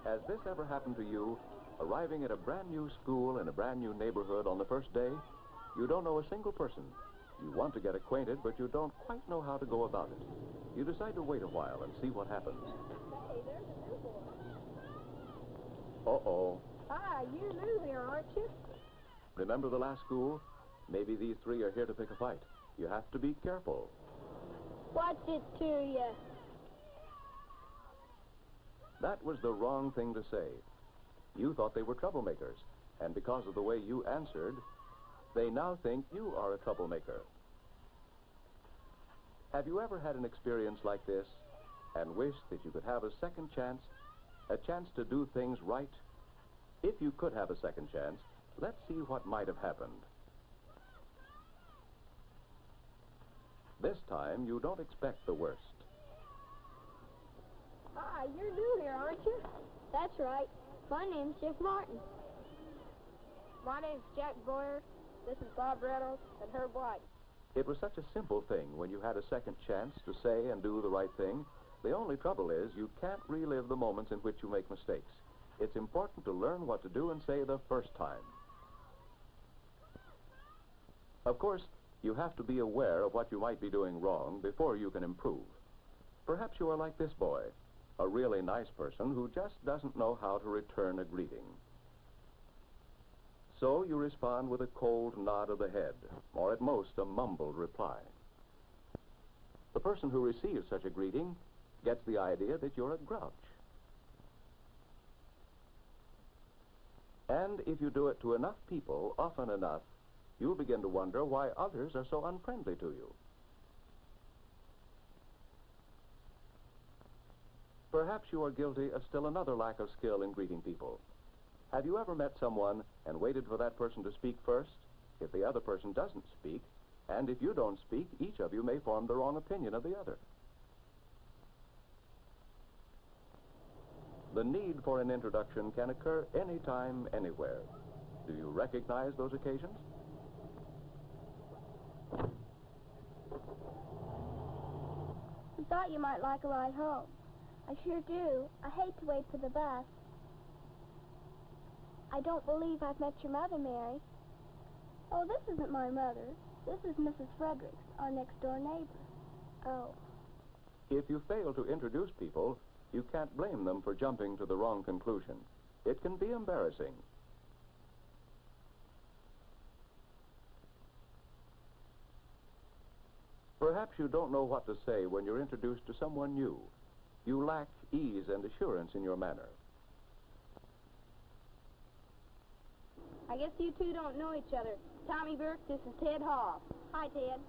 Has this ever happened to you? Arriving at a brand new school in a brand new neighborhood on the first day? You don't know a single person. You want to get acquainted, but you don't quite know how to go about it. You decide to wait a while and see what happens. Hey, there's a new boy. Uh-oh. Hi, you're new here, aren't you? Remember the last school? Maybe these three are here to pick a fight. You have to be careful. What's it to you? That was the wrong thing to say. You thought they were troublemakers, and because of the way you answered, they now think you are a troublemaker. Have you ever had an experience like this and wished that you could have a second chance, a chance to do things right? If you could have a second chance, let's see what might have happened. This time, you don't expect the worst. Hi, you're new here, aren't you? That's right. My name's Jeff Martin. My name's Jack Boyer. This is Bob Reynolds and Herb White. It was such a simple thing when you had a second chance to say and do the right thing. The only trouble is you can't relive the moments in which you make mistakes. It's important to learn what to do and say the first time. Of course, you have to be aware of what you might be doing wrong before you can improve. Perhaps you are like this boy, a really nice person who just doesn't know how to return a greeting. So you respond with a cold nod of the head, or at most a mumbled reply. The person who receives such a greeting gets the idea that you're a grouch. And if you do it to enough people, often enough, you'll begin to wonder why others are so unfriendly to you. Perhaps you are guilty of still another lack of skill in greeting people. Have you ever met someone and waited for that person to speak first? If the other person doesn't speak, and if you don't speak, each of you may form the wrong opinion of the other. The need for an introduction can occur anytime, anywhere. Do you recognize those occasions? I thought you might like a ride home. I sure do. I hate to wait for the bus. I don't believe I've met your mother, Mary. Oh, this isn't my mother. This is Mrs. Fredericks, our next-door neighbor. Oh. If you fail to introduce people, you can't blame them for jumping to the wrong conclusion. It can be embarrassing. Perhaps you don't know what to say when you're introduced to someone new. You lack ease and assurance in your manner. I guess you two don't know each other. Tommy Burke, this is Ted Hall. Hi, Ted.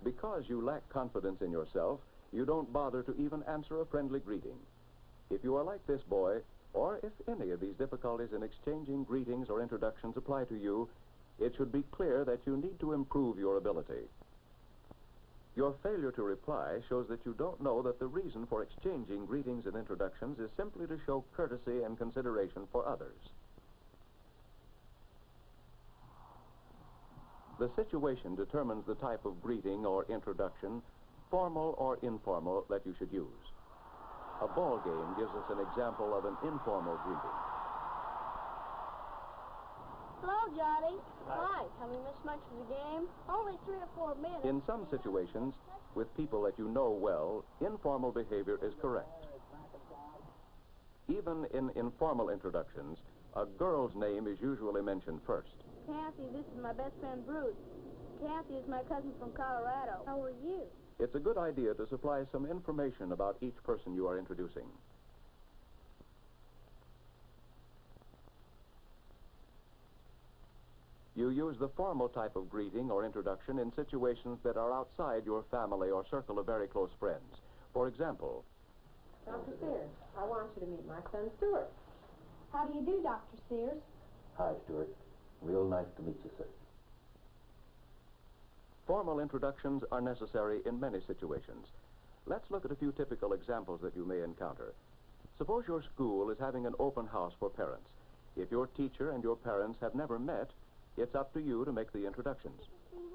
Because you lack confidence in yourself, you don't bother to even answer a friendly greeting. If you are like this boy, or if any of these difficulties in exchanging greetings or introductions apply to you, it should be clear that you need to improve your ability. Your failure to reply shows that you don't know that the reason for exchanging greetings and introductions is simply to show courtesy and consideration for others. The situation determines the type of greeting or introduction, formal or informal, that you should use. A ball game gives us an example of an informal greeting. Hello, Johnny. Hi. Have we missed much of the game? Only 3 or 4 minutes. In some situations, with people that you know well, informal behavior is correct. Even in informal introductions, a girl's name is usually mentioned first. Kathy, this is my best friend, Bruce. Kathy is my cousin from Colorado. How are you? It's a good idea to supply some information about each person you are introducing. You use the formal type of greeting or introduction in situations that are outside your family or circle of very close friends. For example, Dr. Sears, I want you to meet my son, Stuart. How do you do, Dr. Sears? Hi, Stuart. Real nice to meet you, sir. Formal introductions are necessary in many situations. Let's look at a few typical examples that you may encounter. Suppose your school is having an open house for parents. If your teacher and your parents have never met, it's up to you to make the introductions.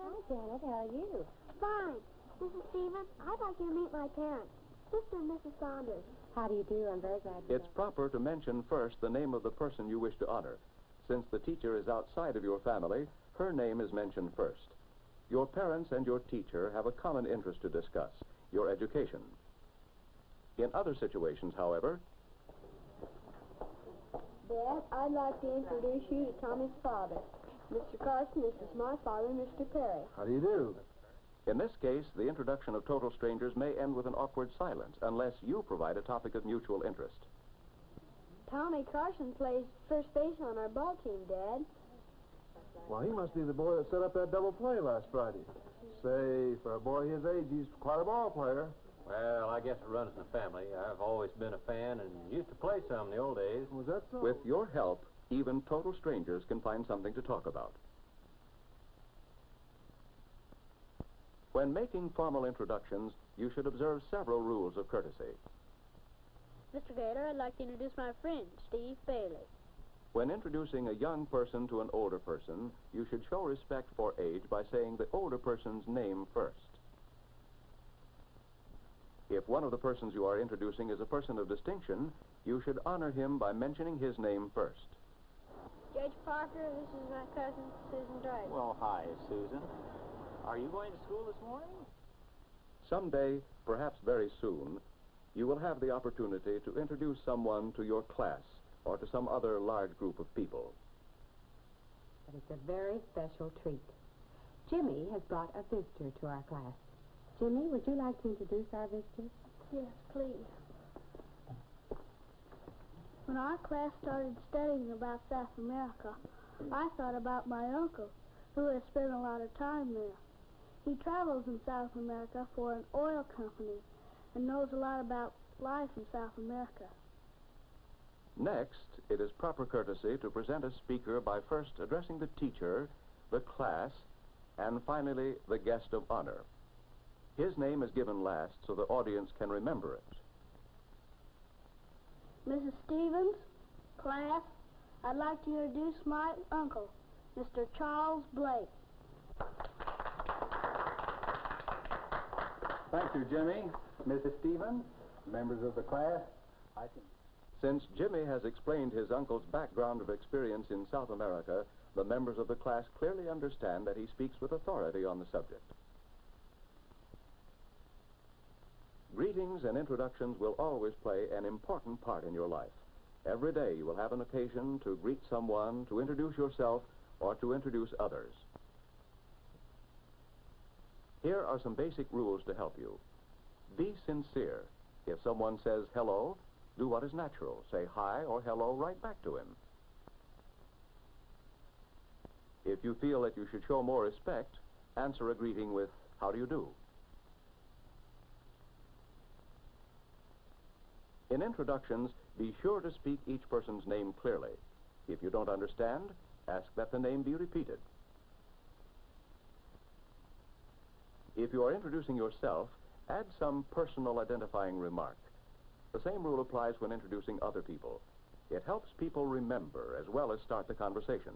Hi, Janet. How are you? Fine. Mrs. Stevens, I'd like you to meet my parents, Sister and Mrs. Saunders. How do you do? I'm very glad you It's proper to mention first the name of the person you wish to honor. Since the teacher is outside of your family, her name is mentioned first. Your parents and your teacher have a common interest to discuss, your education. In other situations, however... Dad, I'd like to introduce you to Tommy's father. Mr. Carson, this is my father, Mr. Perry. How do you do? In this case, the introduction of total strangers may end with an awkward silence unless you provide a topic of mutual interest. Tommy Carson plays first base on our ball team, Dad. Well, he must be the boy that set up that double play last Friday. Say, for a boy his age, he's quite a ball player. Well, I guess it runs in the family. I've always been a fan and used to play some in the old days. Was that so? With your help, even total strangers can find something to talk about. When making formal introductions, you should observe several rules of courtesy. Mr. Gator, I'd like to introduce my friend, Steve Bailey. When introducing a young person to an older person, you should show respect for age by saying the older person's name first. If one of the persons you are introducing is a person of distinction, you should honor him by mentioning his name first. Judge Parker, this is my cousin, Susan Drake. Well, hi, Susan. Are you going to school this morning? Someday, perhaps very soon, you will have the opportunity to introduce someone to your class or to some other large group of people. But it's a very special treat. Jimmy has brought a visitor to our class. Jimmy, would you like to introduce our visitor? Yes, please. When our class started studying about South America, I thought about my uncle, who has spent a lot of time there. He travels in South America for an oil company and knows a lot about life in South America. Next, it is proper courtesy to present a speaker by first addressing the teacher, the class, and finally the guest of honor. His name is given last so the audience can remember it. Mrs. Stevens, class, I'd like to introduce my uncle, Mr. Charles Blake. Thank you, Jimmy. Mrs. Stevens, members of the class, Since Jimmy has explained his uncle's background of experience in South America, the members of the class clearly understand that he speaks with authority on the subject. Greetings and introductions will always play an important part in your life. Every day you will have an occasion to greet someone, to introduce yourself, or to introduce others. Here are some basic rules to help you. Be sincere. If someone says hello, do what is natural. Say hi or hello right back to him. If you feel that you should show more respect, answer a greeting with, how do you do? In introductions, be sure to speak each person's name clearly. If you don't understand, ask that the name be repeated. If you are introducing yourself, add some personal identifying remark. The same rule applies when introducing other people. It helps people remember as well as start the conversation.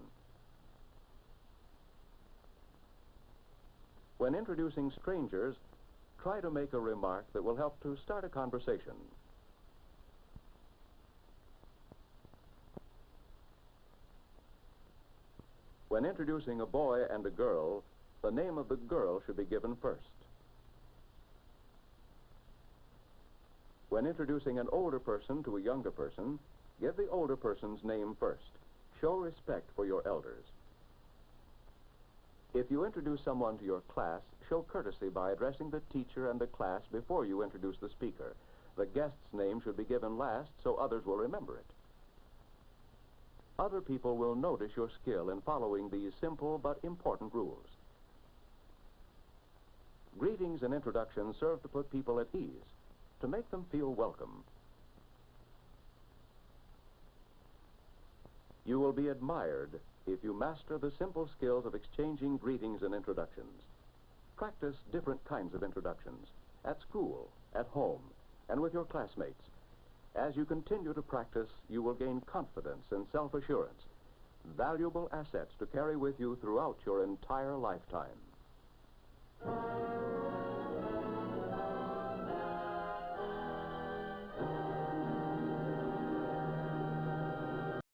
When introducing strangers, try to make a remark that will help to start a conversation. When introducing a boy and a girl, the name of the girl should be given first. When introducing an older person to a younger person, give the older person's name first. Show respect for your elders. If you introduce someone to your class, show courtesy by addressing the teacher and the class before you introduce the speaker. The guest's name should be given last so others will remember it. Other people will notice your skill in following these simple but important rules. Greetings and introductions serve to put people at ease, to make them feel welcome. You will be admired if you master the simple skills of exchanging greetings and introductions. Practice different kinds of introductions at school, at home, and with your classmates. As you continue to practice, you will gain confidence and self-assurance, valuable assets to carry with you throughout your entire lifetime.